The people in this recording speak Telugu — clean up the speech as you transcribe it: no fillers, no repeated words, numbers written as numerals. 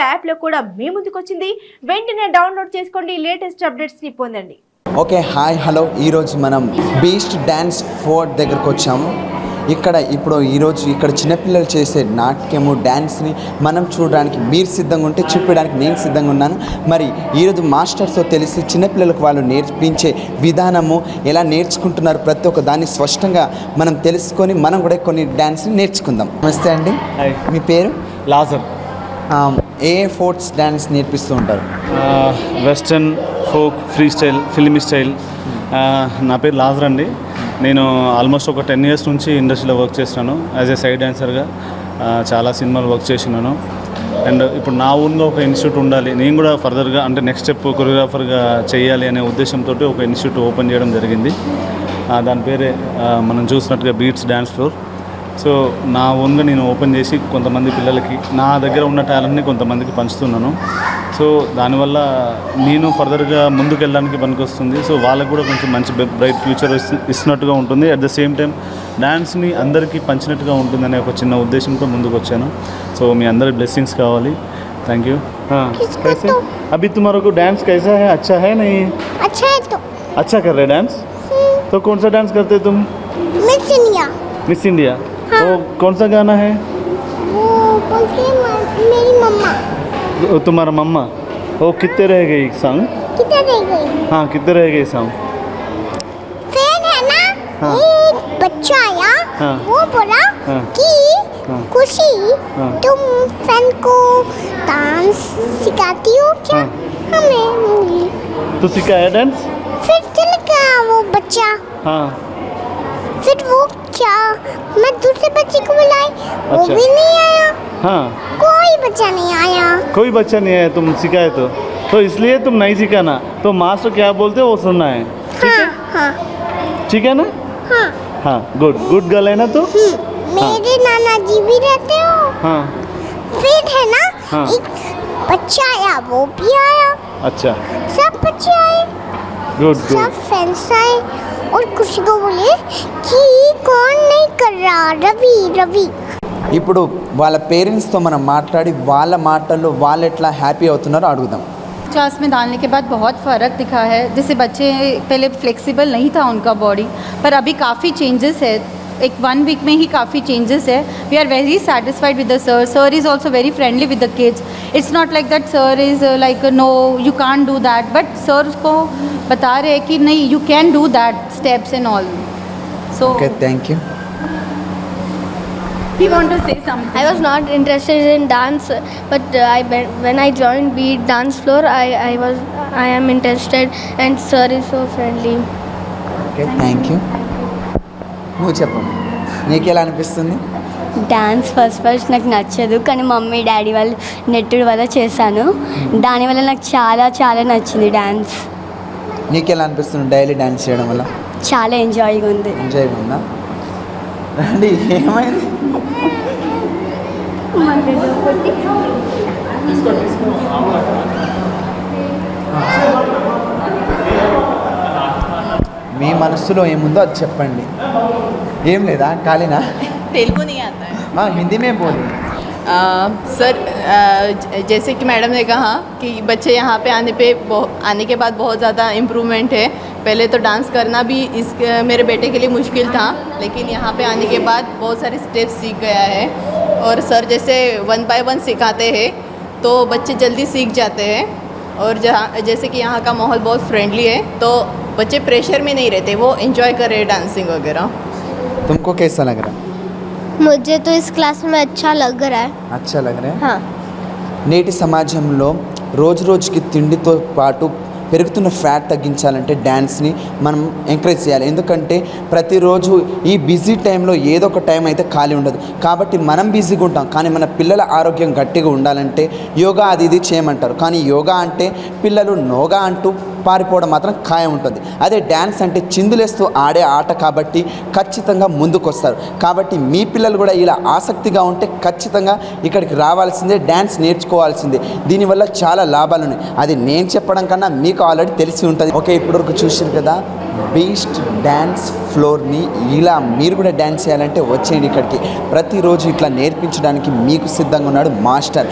ఇప్పుడు యాప్లో కూడా మీ ముందుకు వచ్చింది. వెంటనే డౌన్లోడ్ చేసుకోండి, లేటెస్ట్ అప్డేట్స్ని పొందండి. Okay, hi hello. ఈరోజు మనం బీస్ట్ డ్యాన్స్ ఫోర్ట్ దగ్గరకు వచ్చాము. ఈరోజు ఇక్కడ చిన్నపిల్లలు చేసే నాట్యము డ్యాన్స్ని మనం చూడడానికి మీరు సిద్ధంగా ఉంటే చూపించడానికి నేను సిద్ధంగా ఉన్నాను. మరి ఈరోజు మాస్టర్స్తో తెలిసి చిన్నపిల్లలకు వాళ్ళు నేర్పించే విధానము ఎలా నేర్చుకుంటున్నారు ప్రతి ఒక్క దాన్ని స్పష్టంగా మనం తెలుసుకొని మనం కూడా కొన్ని డ్యాన్స్ని నేర్చుకుందాం. నమస్తే అండి, మీ పేరు? లాజర్. ఏ ఫోర్ట్స్ డ్యాన్స్ నేర్పిస్తూ ఉంటారు? Western, folk, free style, filmy style. నా పేరు లాజర్ అండి. నేను ఆల్మోస్ట్ ఒక 10 years నుంచి ఇండస్ట్రీలో వర్క్ చేస్తున్నాను యాజ్ ఏ సైడ్ డాన్సర్గా. చాలా సినిమాలు వర్క్ చేసినాను. అండ్ ఇప్పుడు నా ఓన్గా ఒక ఇన్స్టిట్యూట్ ఉండాలి, నేను కూడా ఫర్దర్గా అంటే నెక్స్ట్ స్టెప్ కొరియోగ్రాఫర్గా చేయాలి అనే ఉద్దేశంతో ఒక ఇన్స్టిట్యూట్ ఓపెన్ చేయడం జరిగింది. దాని పేరే మనం చూసినట్టుగా బీట్స్ డ్యాన్స్ ఫ్లోర్. సో నా ఓన్గా నేను ఓపెన్ చేసి కొంతమంది పిల్లలకి నా దగ్గర ఉన్న టాలెంట్ని కొంతమందికి పంచుతున్నాను. సో దానివల్ల నేను ఫర్దర్గా ముందుకు వెళ్ళడానికి పనికొస్తుంది. సో వాళ్ళకు కూడా కొంచెం మంచి బ్రైట్ ఫ్యూచర్ ఇస్తున్నట్టుగా ఉంటుంది. అట్ ద సేమ్ టైం డ్యాన్స్ని అందరికీ పంచినట్టుగా ఉంటుందనే ఒక చిన్న ఉద్దేశంతో ముందుకు వచ్చాను. సో మీ అందరి బ్లెస్సింగ్స్ కావాలి. Thank you. कैसे अभी तुम्हारे को डांस कैसा है? अच्छा है नहीं? अच्छा है तो अच्छा कर रहे डांस. तो कौन सा डांस करते तुम? Miss India. Miss India. हाँ. तो कौन सा गाना है? वो बोलते मेरी मम्मा. तुम्हारा मम्मा. वो कितने रह गई सॉन्ग? कितने रह गई? हाँ, कितने रह गई सॉन्ग? फिर है ना, हाँ. एक बच्चा आया. हाँ. वो बोला हाँ. कि हाँ. खुशी, हाँ. तुम फैन को डांस सिखाती हो क्या? हाँ. हमें तो सिखाया डांस? फिर चल गया वो बच्चा. हाँ. फिर वो क्या, मैं दूसरे बच्चे को बुलाई, वो अच्छा. भी नहीं आया. हाँ, कोई बच्चा नहीं आया. कोई बच्चा नहीं है तुम सिखाए तो इसलिए तुम नहीं सिखाना. तो मास्टर क्या बोलते हो वो सुनना है. हाँ हाँ ठीक है ना? हाँ. हाँ, गुड गर्ल है ना तो? मेरे नाना जी भी रहते हो. हाँ. फिर है ना, हाँ. एक बच्चा आया, वो भी आया. अच्छा, सब बच्चे आए, गुड. सब फ्रेंड्स आए और खुशी को बोले कि कौन नहीं कर रहा, रवि रवि. ఇప్పుడు వాళ్ళ పేరెంట్స్తో మనం మాట్లాడి వాళ్ళ మాటల్లో వాళ్ళు ఎట్లా హ్యాపీ అవుతున్నారో అడుగుదాం. क्लास में डालने के बाद बहुत फ़र्क दिखा है. जैसे बच्चे पहले फ्लेक्सिबल नहीं था उनका बॉडी, पर अभी काफ़ी चेंजेस है. एक 1 week में ही काफ़ी चेंजेस है. We are very satisfied with the sir. Sir is also very friendly with the kids. It's not like that sir is like no you can't do that, but sir उसको बता रहे हैं कि नहीं you can do that steps and all. So okay, thank you. he want to say something. I was not interested in dance, but when I joined Beat Dance Floor, I am interested, and sir is so friendly. Okay, thank you. నువ్వు చెప్పమ్మా, నీకు ఎలా అనిపిస్తుంది? డ్యాన్స్ ఫస్ట్ నాకు నచ్చదు, కానీ మమ్మీ డాడీ వాళ్ళు నెట్టుడు వల్ల చేశాను. దానివల్ల నాకు చాలా చాలా నచ్చింది డ్యాన్స్. నీకు ఎలా అనిపిస్తుంది డైలీ డ్యాన్స్ చేయడం వల్ల? చాలా ఎంజాయ్గా ఉంది. ఎంజాయ్గా ఉందా? రండి, ఏమైంది? మీ మనసులో ఏముందో అది చెప్పండి. ఏం లేదా? ఖాళీనా? तेलुगु नहीं आता है. హిందీ మే బోలి. सर, जैसे कि मैडम ने कहा कि बच्चे यहाँ पे आने के बाद बहुत ज़्यादा इम्प्रूवमेंट है. पहले तो डांस करना भी मेरे बेटे के लिए मुश्किल था, लेकिन यहाँ पे आने के बाद बहुत सारे स्टेप्स सीख गया है. और सर जैसे 1 by 1 सिखाते हैं तो बच्चे जल्दी सीख जाते हैं. और जैसे कि यहाँ का माहौल बहुत फ्रेंडली है तो बच्चे प्रेशर में नहीं रहते, वो एंजॉय कर रहे हैं डांसिंग वगैरह. तुमको कैसा लग रहा है? मुझे तो इस क्लास में अच्छा लग रहा है. అచ్చా లగ్ రहा है. हाँ. నేటి సమాజంలో రోజు రోజుకి తిండితో పాటు పెరుగుతున్న ఫ్యాట్ తగ్గించాలంటే డ్యాన్స్ని మనం ఎంకరేజ్ చేయాలి. ఎందుకంటే ప్రతిరోజు ఈ బిజీ టైంలో ఏదో ఒక టైం అయితే ఖాళీ ఉండదు. కాబట్టి మనం బిజీగా ఉంటాం, కానీ మన పిల్లల ఆరోగ్యం గట్టిగా ఉండాలంటే యోగా అది ఇది చేయమంటారు. కానీ యోగా అంటే పిల్లలు నోగా అంటూ పారిపోవడం మాత్రం ఖాయం ఉంటుంది. అదే డ్యాన్స్ అంటే చిందులేస్తూ ఆడే ఆట కాబట్టి ఖచ్చితంగా ముందుకు వస్తారు. కాబట్టి మీ పిల్లలు కూడా ఇలా ఆసక్తిగా ఉంటే ఖచ్చితంగా ఇక్కడికి రావాల్సిందే, డ్యాన్స్ నేర్చుకోవాల్సిందే. దీనివల్ల చాలా లాభాలు ఉన్నాయి. అది నేను చెప్పడం కన్నా మీకు ఆల్రెడీ తెలిసి ఉంటుంది. ఓకే, ఇప్పటివరకు చూసారు కదా బీస్ట్ డ్యాన్స్ ఫ్లోర్ని. ఇలా మీరు కూడా డ్యాన్స్ చేయాలంటే వచ్చేయండి ఇక్కడికి. ప్రతిరోజు ఇట్లా నేర్పించడానికి మీకు సిద్ధంగా ఉన్నాడు మాస్టర్.